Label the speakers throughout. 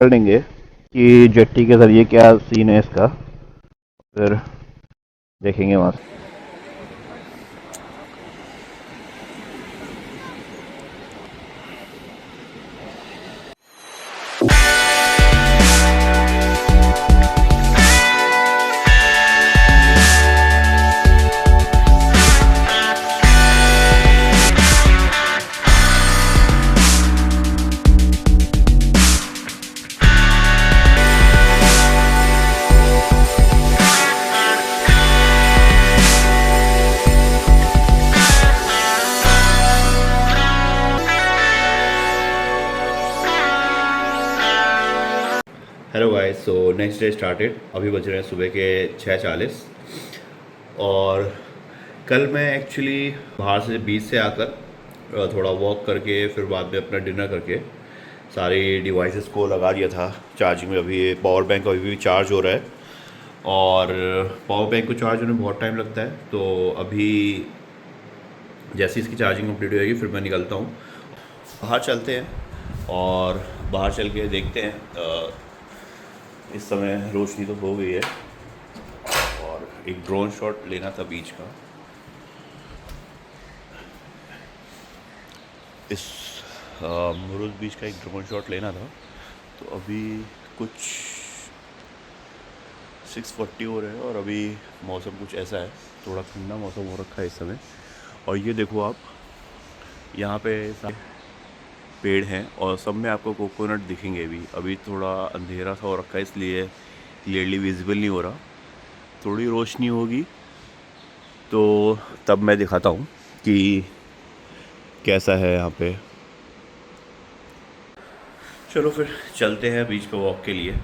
Speaker 1: कर लेंगे कि जेट्टी के ज़रिए क्या सीन है इसका, फिर देखेंगे वहाँ से।
Speaker 2: Hello guys, so next day started. अभी बज रहे हैं सुबह के 6:40 और कल मैं एक्चुअली बाहर से बीच से आकर थोड़ा वॉक करके फिर बाद में अपना डिनर करके सारी डिवाइसेस को लगा दिया था चार्जिंग में। अभी ये पावर बैंक अभी भी चार्ज हो रहा है और पावर बैंक को चार्ज होने में बहुत टाइम लगता है, तो अभी जैसे इसकी चार्जिंग कंप्लीट हो जाएगी फिर मैं निकलता हूँ। बाहर चलते हैं और बाहर चल के देखते हैं। इस समय रोशनी तो हो गई है और एक ड्रोन शॉट लेना था बीच का। इस मुरुद बीच का एक ड्रोन शॉट लेना था, तो अभी कुछ 6:40 हो रहे हैं और अभी मौसम कुछ ऐसा है, थोड़ा ठंडा मौसम हो रखा है इस समय। और ये देखो आप, यहाँ पे पेड़ हैं और सब में आपको कोकोनट दिखेंगे भी। अभी थोड़ा अंधेरा सा हो रखा है इसलिए क्लियरली विजिबल नहीं हो रहा। थोड़ी रोशनी होगी तो तब मैं दिखाता हूँ कि कैसा है यहाँ पे। चलो फिर चलते हैं बीच पे वॉक के लिए।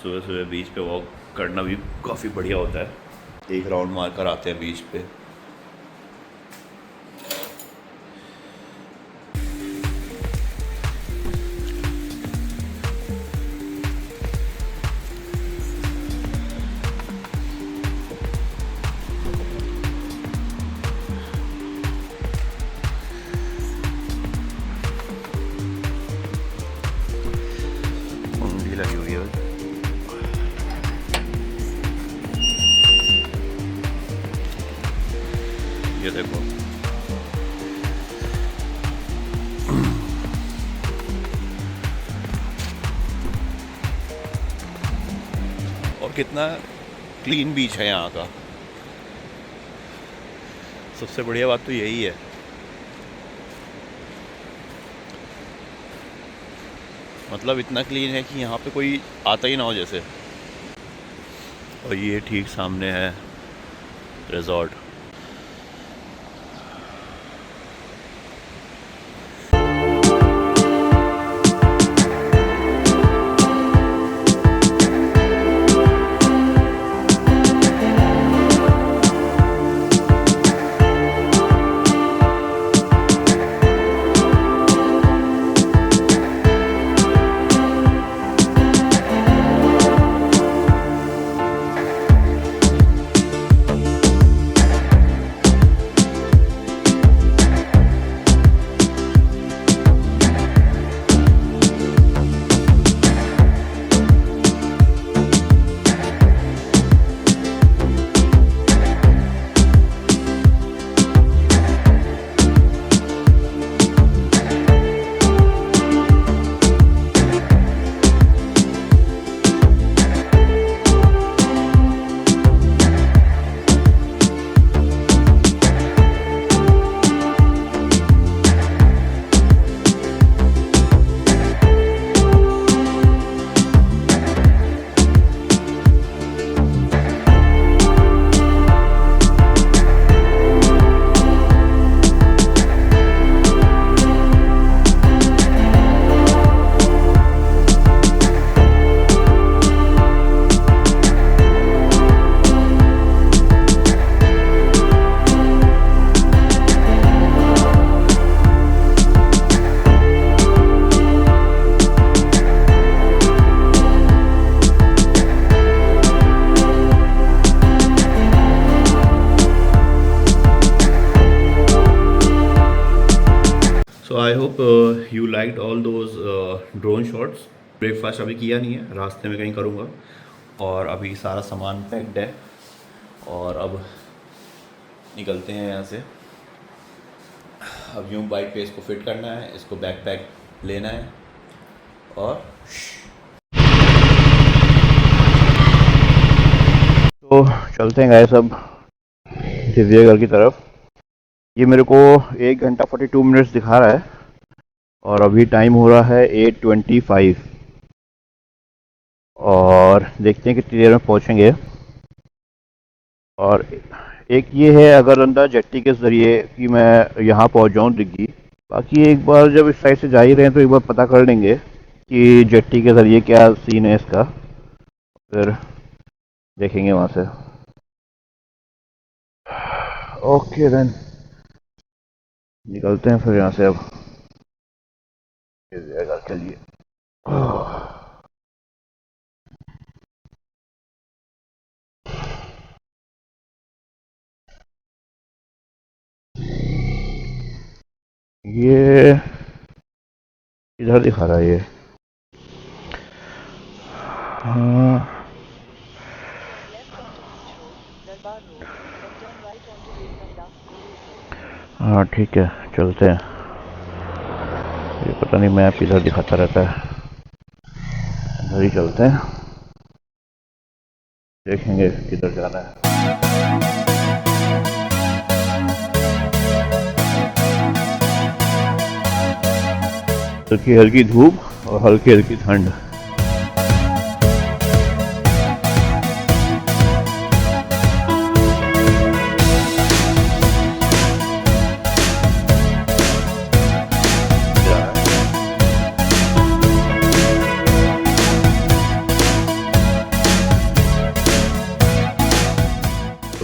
Speaker 2: सुबह सुबह बीच पे वॉक करना भी काफ़ी बढ़िया होता है। एक राउंड मार कर आते हैं बीच पे। उंगली लगी हुई है। ये देखो, और कितना क्लीन बीच है यहाँ का। सबसे बढ़िया बात तो यही है। मतलब इतना क्लीन है कि यहाँ पे कोई आता ही ना हो जैसे। और ये ठीक सामने है resort. So I hope you liked all those drone shots. Breakfast अभी किया नहीं है, रास्ते में कहीं करूँगा। और अभी सारा सामान पैक्ड है और अब निकलते हैं यहाँ से। अब यूँ बाइक पे इसको फिट करना है, इसको बैकपैक लेना है और
Speaker 1: तो चलते हैं गाइस अब दिव्यगढ़ की तरफ। ये मेरे को 1 घंटा 42 मिनट्स दिखा रहा है और अभी टाइम हो रहा है 8:25 और देखते हैं कितनी देर में पहुंचेंगे। और एक ये है अगर अंदर जेट्टी के ज़रिए कि मैं यहाँ पहुंच जाऊँ दिग्गी। बाकी एक बार जब इस साइड से जा ही रहे हैं तो एक बार पता कर लेंगे कि जेट्टी के ज़रिए क्या सीन है इसका, फिर देखेंगे वहाँ से। ओके देन निकलते हैं फिर यहाँ से अब घर के लिए। ये इधर दिखा रहा है ये। हाँ हाँ ठीक है चलते हैं। ये पता नहीं मैप इधर दिखाता रहता है, इधर ही चलते हैं, देखेंगे किधर जाना है। हल्की हल्की धूप और हल्की हल्की ठंड।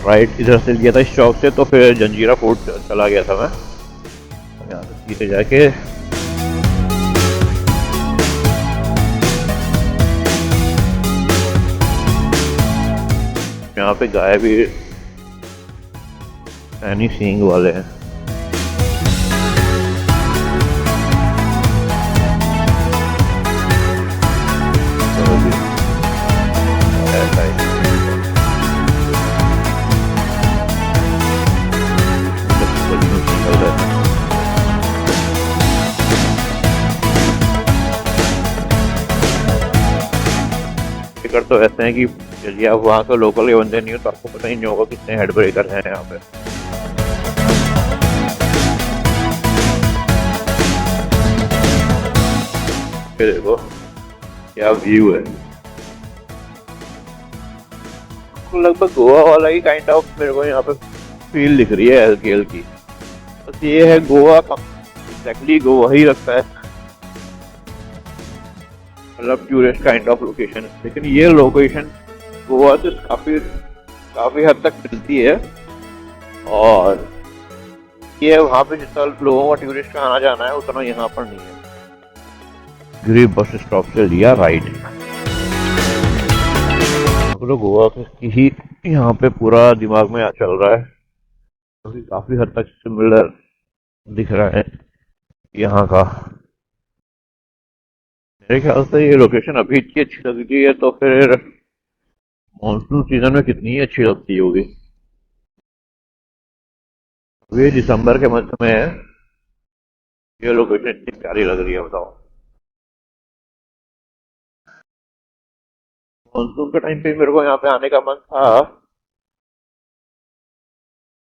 Speaker 1: राइट इधर से लिया था इस चौक से, तो फिर जंजीरा फोर्ट चला गया था मैं। यहाँ से सीधे जाके यहाँ पे गाय भी सैनी सींग वाले हैं। टिकट तो ऐसे हैं कि यदि आप वहाँ का लोकल के बंदे नहीं हो तो आपको पता ही नहीं होगा कितने हेड ब्रेकर हैं यहाँ पे। ये देखो क्या व्यू है, लगभग गोवा वाला ही काइंड ऑफ मेरे को यहाँ पे फील दिख रही है हल्की हल्की। बस ये है गोवा का एग्जैक्टली गोवा ही लगता है, मतलब टूरिस्ट काइंड ऑफ लोकेशन। लेकिन ये लोकेशन गोवा से काफी हद तक मिलती है और ये वहाँ पे जितना लोगों का टूरिस्ट का आना जाना है उतना यहाँ पर नहीं है। गरीब बस स्टॉप से लिया राइट, तो गोवा की ही यहाँ पे पूरा दिमाग में चल रहा है क्योंकि काफी हद तक सिमिलर दिख रहा है यहाँ का। मेरे ख्याल से ये लोकेशन अभी इतनी अच्छी लग रही है तो फिर मानसून सीजन में कितनी अच्छी लगती होगी। ये दिसंबर के मध्य में है, ये लोकेशन इतनी प्यारी लग रही है बताओ। मानसून के टाइम पे मेरे को यहाँ पे आने का मन था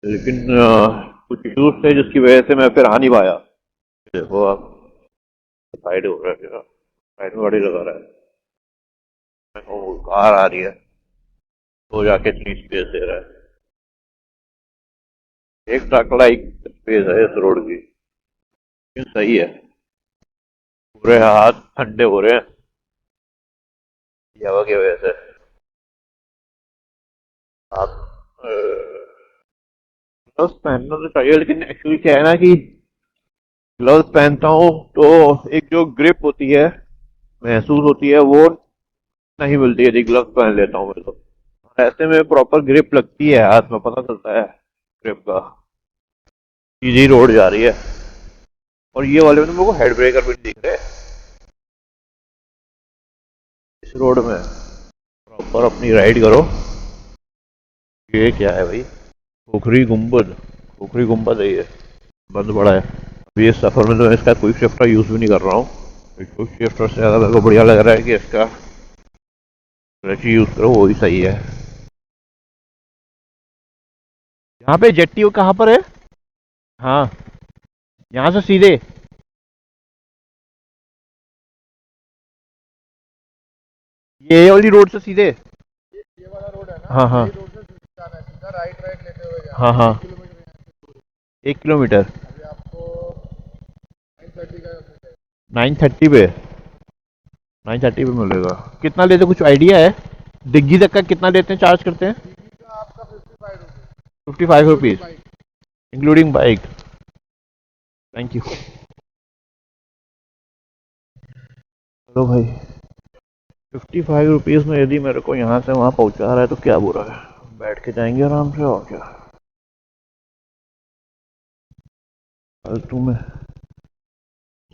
Speaker 1: लेकिन कुछ इश्यूज थे जिसकी वजह से मैं फिर आ नहीं पाया। देखो आप साइड हो रहा है, साइड में गाड़ी लगा रहा है, कार आ रही है तो जाके इतनी स्पेस दे रहा है। एक ट्रक लाइक स्पेस है इस रोड की, लेकिन सही है। पूरे हाथ ठंडे हो रहे हैं हवा की वजह से। आप ग्लव्स पहनना तो चाहिए लेकिन एक्चुअली क्या है ना कि ग्लव्स पहनता हूँ तो एक जो ग्रिप होती है महसूस होती है वो नहीं मिलती है यदि ग्लव्स पहन लेता हूँ मैं तो। ऐसे में प्रॉपर ग्रिप लगती है हाथ में, पता चलता है ग्रिप का। सीधी रोड जा रही है और ये वाले में तो मेरे को हेड ब्रेकर भी नहीं दिख रहे। इस रोड में प्रॉपर अपनी राइड करो। ये क्या है भाई? खोखरी गुम्बद। खोखरी गुम्बद है ये, बंद पड़ा है अभी। इस सफ़र में तो मैं इसका क्विक शिफ्टर यूज़ भी नहीं कर रहा हूँ। क्विक शिफ्टर से ज़्यादा मेरे को बढ़िया लग रहा है कि इसका क्लच यूज़ करो, वही सही है। यहाँ पे जेट्टी कहाँ पर है? हाँ, यहाँ से सीधे। ये वाली रोड से सीधे।
Speaker 3: ये वाला रोड है ना?
Speaker 1: हाँ हाँ
Speaker 3: ये रोड से जाना है, सीधा राइट राइट लेते हुए जाना
Speaker 1: हाँ
Speaker 3: है।
Speaker 1: हाँ,
Speaker 3: 1 किलोमीटर
Speaker 1: 1 किलोमीटर।
Speaker 3: अभी आपको 9:30 का मिलेगा।
Speaker 1: 9:30 पे। 9:30 पे मिलेगा। कितना लेते, कुछ आइडिया है? दिग्गी तक का कितना लेते हैं, चार्ज करते हैं?
Speaker 3: टीवी का आपका 55 rupees
Speaker 1: 55 rupees
Speaker 3: bike.
Speaker 1: Including bike. Thank you. चलो भाई, 55 रुपीज़ में यदि मेरे को यहाँ से वहाँ पहुँचा रहा है तो क्या बुरा है। बैठ के जाएंगे आराम से, और क्या फालतू में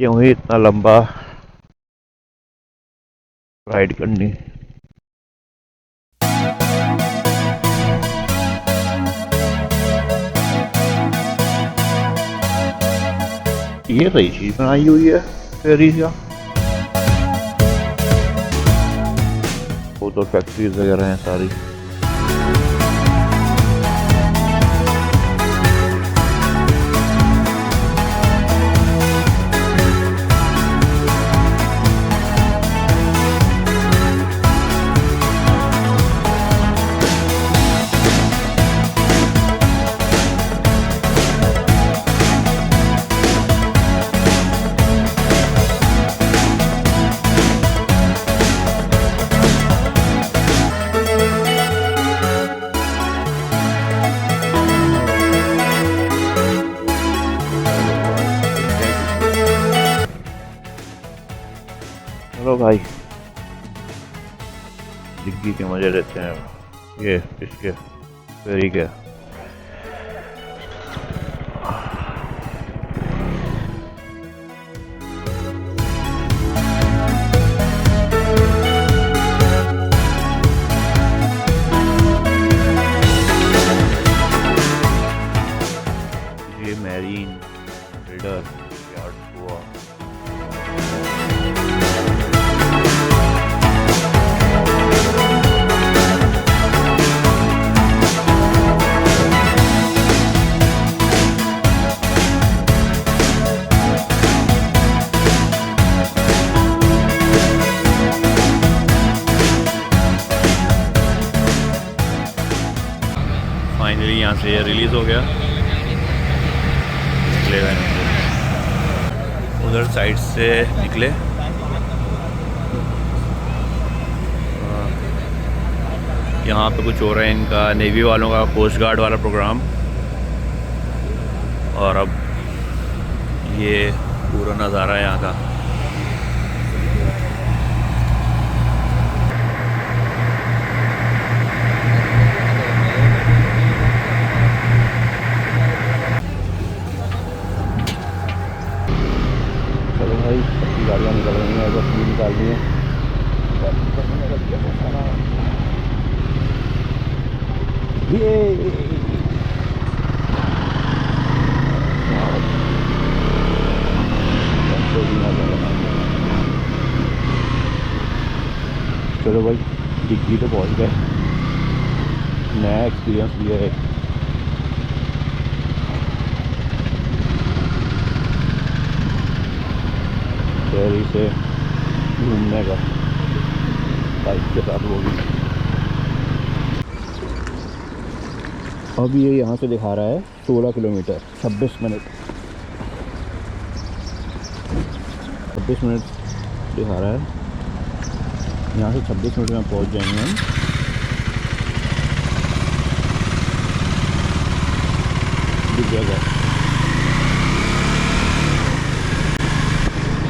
Speaker 1: क्यों ही इतना लंबा राइड करनी। ये सही चीज बनाई हुई है फेरी का। वो तो फैक्ट्रीज वगैरह हैं सारी। चलो भाई, डिग्गी के मजे लेते हैं ये इसके फेरी के। ये मैरीन बिल्डर यार्ड हुआ।
Speaker 2: फाइनली यहाँ से रिलीज़ हो गया 11। उधर साइड से निकले। यहाँ पे कुछ हो रहा है इनका नेवी वालों का कोस्ट गार्ड वाला प्रोग्राम। और अब ये पूरा नज़ारा है यहाँ का।
Speaker 1: चलो भाई, सबकी गाड़ियाँ निकल रही हैं, बस ये निकाल दी हैं। ये चलो भाई, डिग्गी तो पहुंच गए। नया एक्सपीरियंस लिया है। फेरी से घूमने का बाइक के साथ, वो भी। अब ये यहाँ से दिखा रहा है 16 किलोमीटर 26 मिनट। 26 मिनट दिखा रहा है। यहाँ से 26 मिनट में पहुँच जाएंगे हम जगह।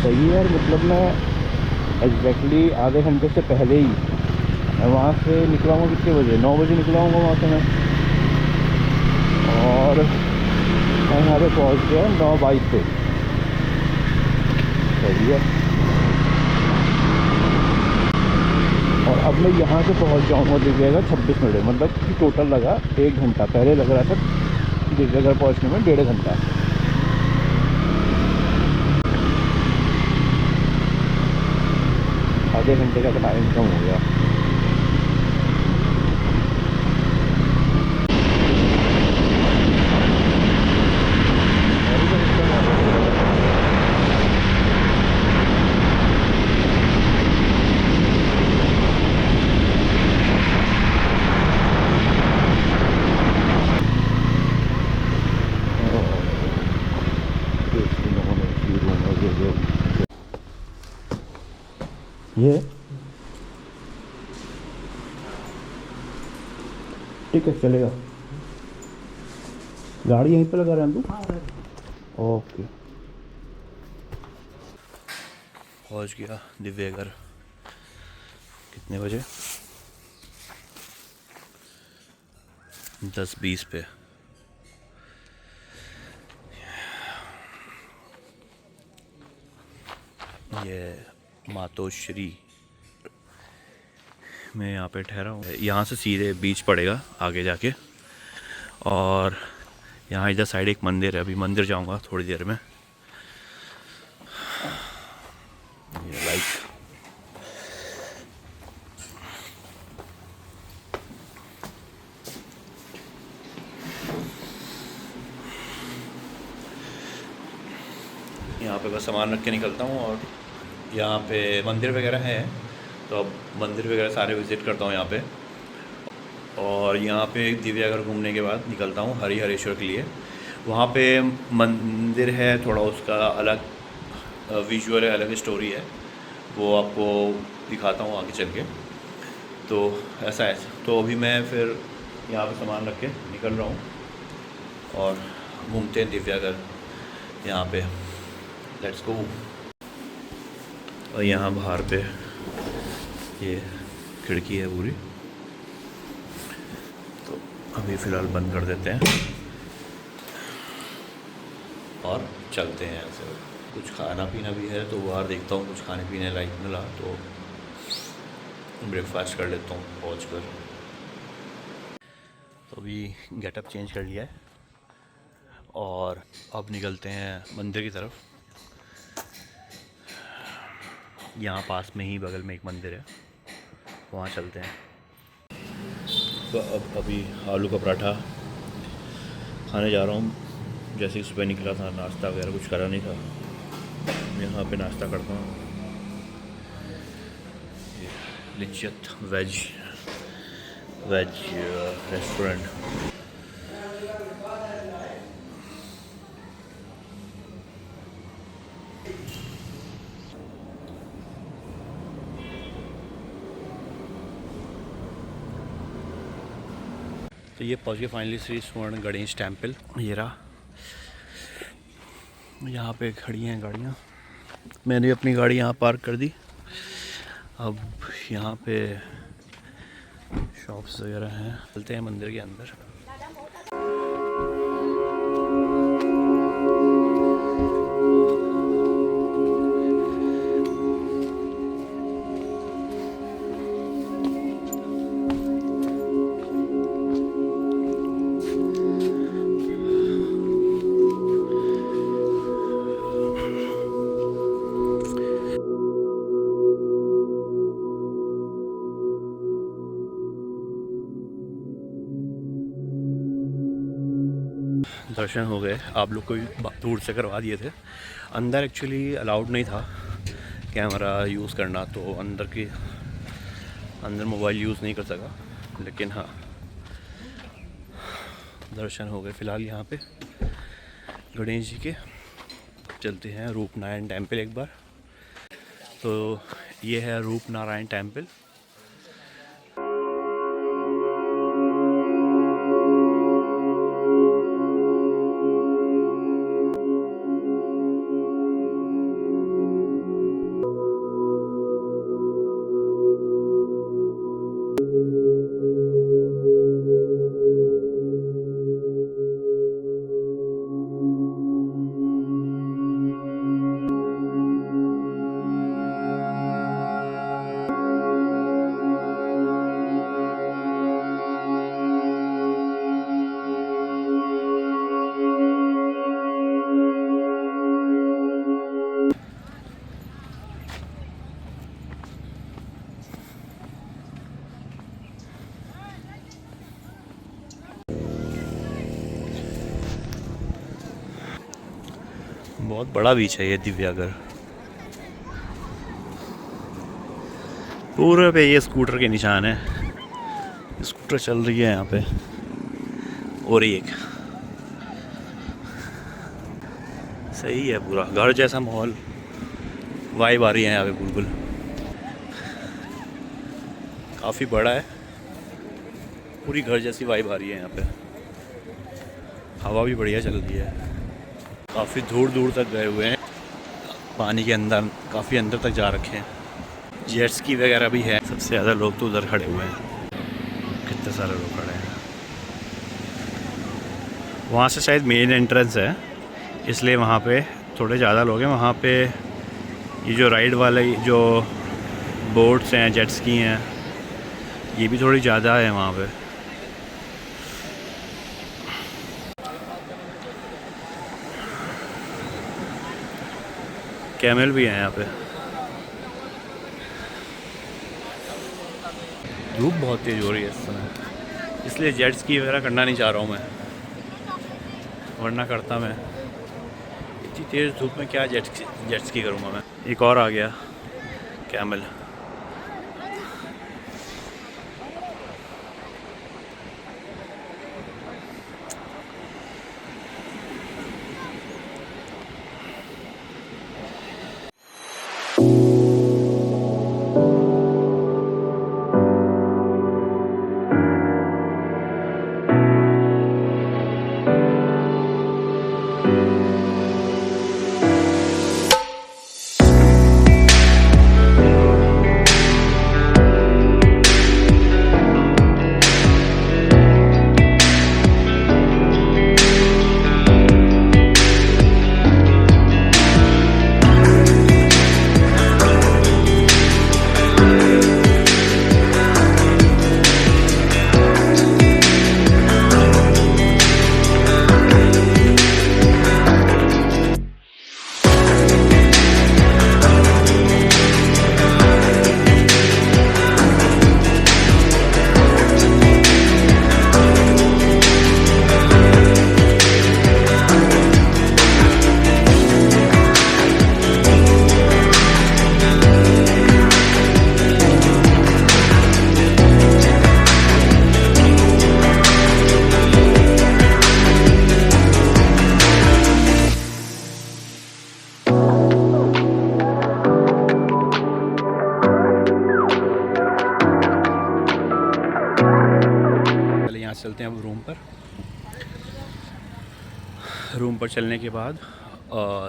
Speaker 1: सही है यार, मतलब मैं एग्जैक्टली आधे घंटे से पहले ही मैं वहाँ से निकला हूँ। कितने बजे? 9 बजे निकला हूँ वहाँ से मैं, और मैं यहाँ पे पहुँच गया 9:22 पे। सही है।
Speaker 4: अब मैं यहाँ से पहुँच जाऊँगा दिव्यागढ़ 26 मिनट में, मतलब कि टोटल लगा 1 घंटा। पहले लग रहा था दिव्यागढ़ पहुँचने में 1.5 घंटा। आधे घंटे का टाइम कम हो गया। ये ठीक है, चलेगा। गाड़ी यहीं पे लगा रहे हैं तू? ओके।
Speaker 2: पहुंच गया दिव्यागढ़। कितने बजे? 10:20 पे। ये मातोश्री मैं यहाँ पे ठहरा हूँ। यहाँ से सीधे बीच पड़ेगा आगे जाके, और यहाँ इधर साइड एक मंदिर है। अभी मंदिर जाऊँगा थोड़ी देर में। ये लाइक यहाँ पे बस सामान रख के निकलता हूँ, और यहाँ पे मंदिर वगैरह है, तो अब मंदिर वगैरह सारे विज़िट करता हूँ यहाँ पे। और यहाँ पे दिव्यागढ़ घूमने के बाद निकलता हूँ हरिहरेश्वर के लिए। वहाँ पे मंदिर है थोड़ा, उसका अलग विजुअल है, अलग स्टोरी है, वो आपको दिखाता हूँ आगे चल के। तो ऐसा है। तो अभी मैं फिर यहाँ पे सामान रख के निकल रहा हूँ और घूमते हैं दिव्यागढ़ यहाँ पे। Let's go. और यहाँ बाहर पे ये खिड़की है पूरी, तो अभी फ़िलहाल बंद कर देते हैं और चलते हैं ऐसे। कुछ खाना पीना भी है तो बाहर देखता हूँ, कुछ खाने पीने लायक मिला तो ब्रेकफास्ट कर लेता हूँ पहुँच कर। तो अभी गेटअप चेंज कर लिया है और अब निकलते हैं मंदिर की तरफ। यहाँ पास में ही बगल में एक मंदिर है, वहाँ चलते हैं। तो अब अभी आलू का पराठा खाने जा रहा हूँ। जैसे कि सुबह निकला था, नाश्ता वगैरह कुछ करा नहीं था, यहाँ पे नाश्ता करता हूँ। लिच्चत वेज रेस्टोरेंट। तो ये पहुँच गए फाइनली श्री स्वर्ण गणेश टेम्पल। ये रहा, यहाँ पे खड़ी हैं गाड़ियाँ। मैंने अपनी गाड़ी यहाँ पार्क कर दी। अब यहाँ पे शॉप्स वगैरह हैं, चलते हैं मंदिर के अंदर। दर्शन हो गए। आप लोग को भी दूर से करवा दिए थे। अंदर एक्चुअली अलाउड नहीं था कैमरा यूज़ करना, तो अंदर मोबाइल यूज़ नहीं कर सका, लेकिन हाँ दर्शन हो गए। फ़िलहाल यहाँ पे गणेश जी के। चलते हैं रूपनारायण टेम्पल एक बार। तो ये है रूपनारायण टेम्पल। बहुत बड़ा बीच है ये दिव्यागर। पूरे पे ये स्कूटर के निशान है, स्कूटर चल रही है यहाँ पे। और एक सही है, पूरा घर जैसा माहौल, वाइब आ रही है यहाँ पे बिल्कुल। काफ़ी बड़ा है, पूरी घर जैसी वाइब आ रही है यहाँ पे। हवा भी बढ़िया चल रही है। काफ़ी दूर दूर तक गए हुए हैं, पानी के अंदर काफ़ी अंदर तक जा रखे हैं। जेट स्की वगैरह भी है। सबसे ज़्यादा लोग तो उधर खड़े हुए हैं, कितने सारे लोग खड़े हैं। वहाँ से शायद मेन एंट्रेंस है, इसलिए वहाँ पे थोड़े ज़्यादा लोग हैं। वहाँ पे ये जो राइड वाले जो बोट्स हैं, जेट स्की हैं, ये भी थोड़ी ज़्यादा है वहाँ पे। कैमल भी हैं यहाँ पे। धूप बहुत तेज़ हो रही है इस समय, इसलिए जेट स्की वगैरह करना नहीं चाह रहा हूँ मैं, वरना करता मैं। इतनी तेज़ धूप में क्या जेट स्की करूँगा मैं। एक और आ गया कैमल। चलते हैं अब रूम पर चलने के बाद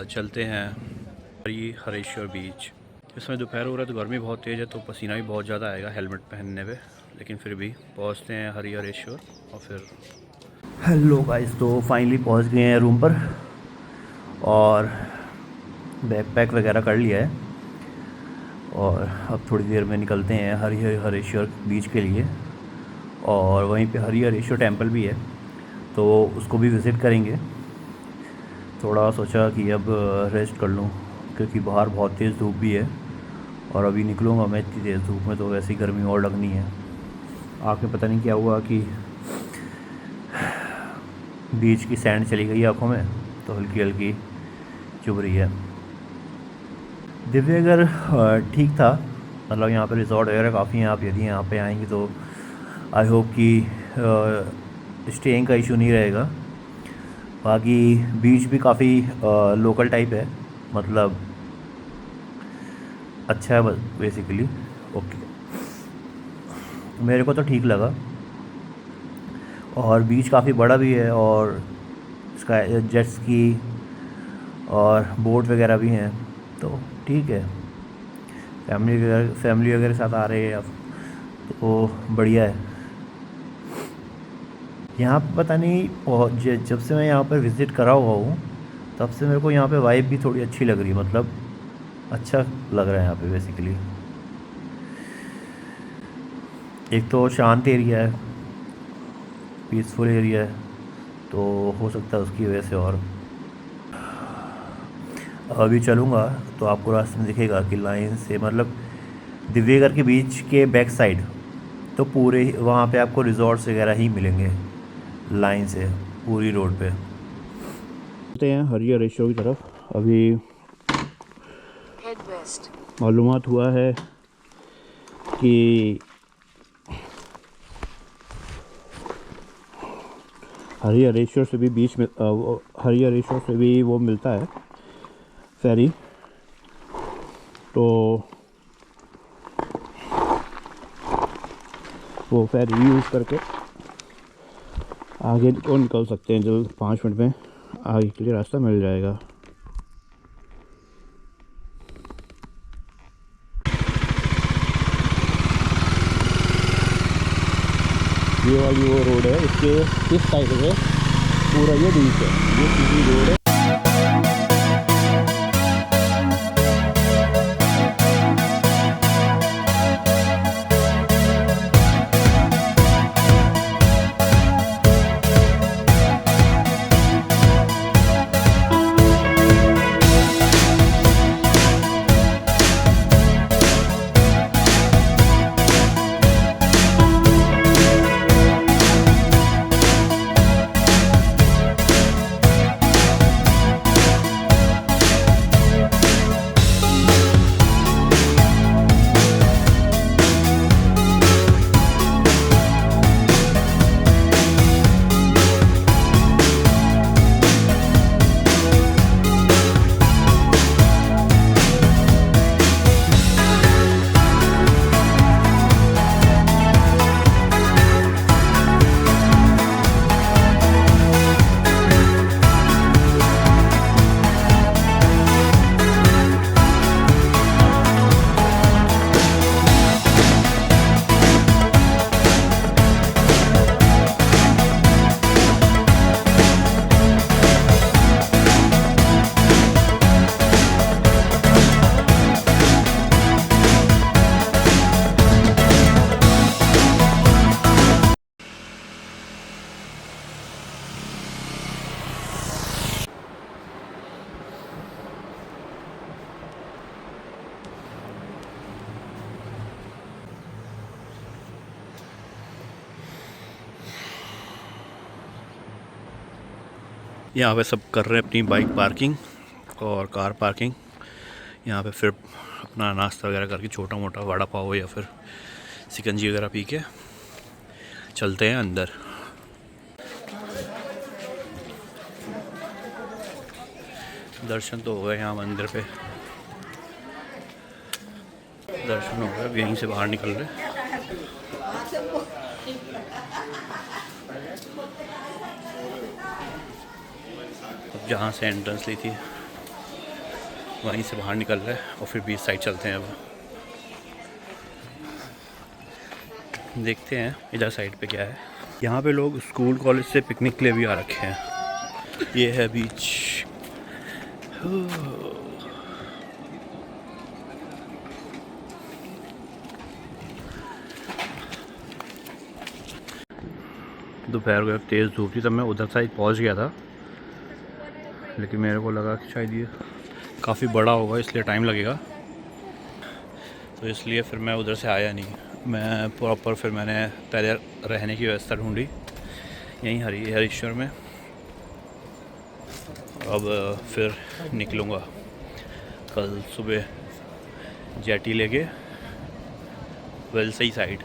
Speaker 2: चलते हैं हरेश्वर बीच। इसमें दोपहर हो रहा है तो गर्मी बहुत तेज़ है, तो पसीना भी बहुत ज़्यादा आएगा हेलमेट पहनने पे, लेकिन फिर भी पहुंचते हैं हरेश्वर। और फिर हेलो गाइस, तो फाइनली पहुंच गए हैं रूम पर और बैकपैक वगैरह कर लिया है, और अब थोड़ी देर में निकलते हैं हरेश्वर बीच के लिए। और वहीं पे हरेश्वर टेम्पल भी है, तो उसको भी विज़िट करेंगे। थोड़ा सोचा कि अब रेस्ट कर लूँ, क्योंकि बाहर बहुत तेज़ धूप भी है, और अभी निकलूँगा मैं इतनी तेज़ धूप में तो वैसी गर्मी और लगनी है। आँखें पता नहीं क्या हुआ कि बीच की सैंड चली गई आँखों में, तो हल्की हल्की चुभ रही है। दिव्यागर ठीक था, मतलब यहाँ पे रिजॉर्ट वगैरह काफ़ी हैं। आप यदि यहाँ पे आएंगे तो आई होप कि स्टेइंग का इशू नहीं रहेगा। बाकी बीच भी काफ़ी लोकल टाइप है, मतलब अच्छा है बेसिकली। ओके, मेरे को तो ठीक लगा, और बीच काफ़ी बड़ा भी है, और इसका जेट स्की और बोट वगैरह भी हैं, तो ठीक है। फैमिली वगैरह साथ आ रहे हैं तो बढ़िया है। यहाँ पे पता नहीं जब से मैं यहाँ पर विज़िट करा हुआ हूँ तब से मेरे को यहाँ पे वाइब भी थोड़ी अच्छी लग रही है, मतलब अच्छा लग रहा है यहाँ पे बेसिकली। एक तो शांत एरिया है, पीसफुल एरिया है, तो हो सकता है उसकी वजह से। और अभी चलूँगा तो आपको रास्ते में दिखेगा कि लाइन से, मतलब दिव्यागर के बीच के बैक साइड तो पूरे वहाँ पे आपको रिजॉर्ट्स वगैरह ही मिलेंगे लाइन से पूरी रोड पे। चलते हैं हरेश्वर की तरफ।
Speaker 4: अभी
Speaker 5: Head west.
Speaker 4: मालूमात हुआ है कि हरिहरेश्वर से भी बीच में हरिहरेश्वर से भी वो मिलता है फेरी, तो वो फेरी यूज़ करके आगे को निकल सकते हैं। जल्द 5 मिनट में आगे के लिए रास्ता मिल जाएगा। ये वाली वो रोड है, इसके इस साइड से पूरा ये बीच है, ये सीधी रोड है।
Speaker 2: यहाँ पे सब कर रहे हैं अपनी बाइक पार्किंग और कार पार्किंग। यहाँ पे फिर अपना नाश्ता वगैरह करके छोटा मोटा वड़ा पाव या फिर सिकंजी वगैरह पी के चलते हैं अंदर। दर्शन तो हो गए यहाँ मंदिर पे, दर्शन हो गए। अब यहीं से बाहर निकल रहे। अब जहाँ से एंट्रेंस ली थी वहीं से बाहर निकल रहे हैं और फिर बीच साइड चलते हैं। अब देखते हैं इधर साइड पे क्या है। यहाँ पे लोग स्कूल कॉलेज से पिकनिक के लिए भी आ रखे हैं। ये है बीच। दोपहर को तेज़ धूप थी तब मैं उधर साइड पहुँच गया था, लेकिन मेरे को लगा कि शायद ये काफ़ी बड़ा होगा इसलिए टाइम लगेगा, तो इसलिए फिर मैं उधर से आया नहीं। मैं प्रॉपर फिर मैंने पहले रहने की व्यवस्था ढूंढी यहीं हरिश्वर में। अब फिर निकलूँगा कल सुबह जेटी लेके वेलसई साइड।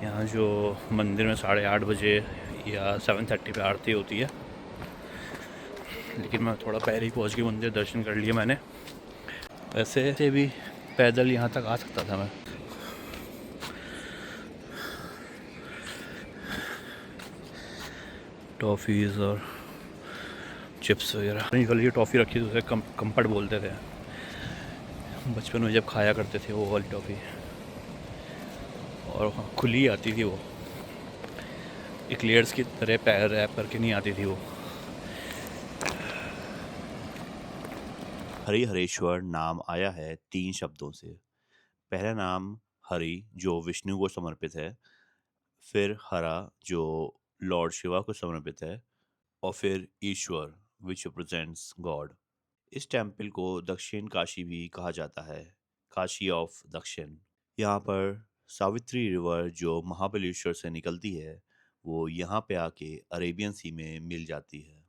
Speaker 2: यहाँ जो मंदिर में 8:30 बजे या 7:30 पे आरती होती है, लेकिन मैं थोड़ा पहले ही पहुँच के मंदिर दर्शन कर लिए मैंने। वैसे से भी पैदल यहाँ तक आ सकता था मैं। टॉफ़ीज़ और चिप्स वगैरह, ये टॉफ़ी रखी थी उसे कम्फर्ट बोलते थे बचपन में जब खाया करते थे वो वाली टॉफ़ी, और खुली आती थी वो, एक्लेयर्स की तरह पैर रैप करके नहीं आती थी वो।
Speaker 6: हरिहरेश्वर नाम आया है 3 शब्दों से। पहला नाम हरि जो विष्णु को समर्पित है, फिर हरा जो लॉर्ड शिवा को समर्पित है, और फिर ईश्वर विच रिप्रेजेंट्स गॉड। इस टेम्पल को दक्षिण काशी भी कहा जाता है, काशी ऑफ दक्षिण। यहाँ पर सावित्री रिवर जो महाबलेश्वर से निकलती है वो यहाँ पे आके अरेबियन सी में मिल जाती है।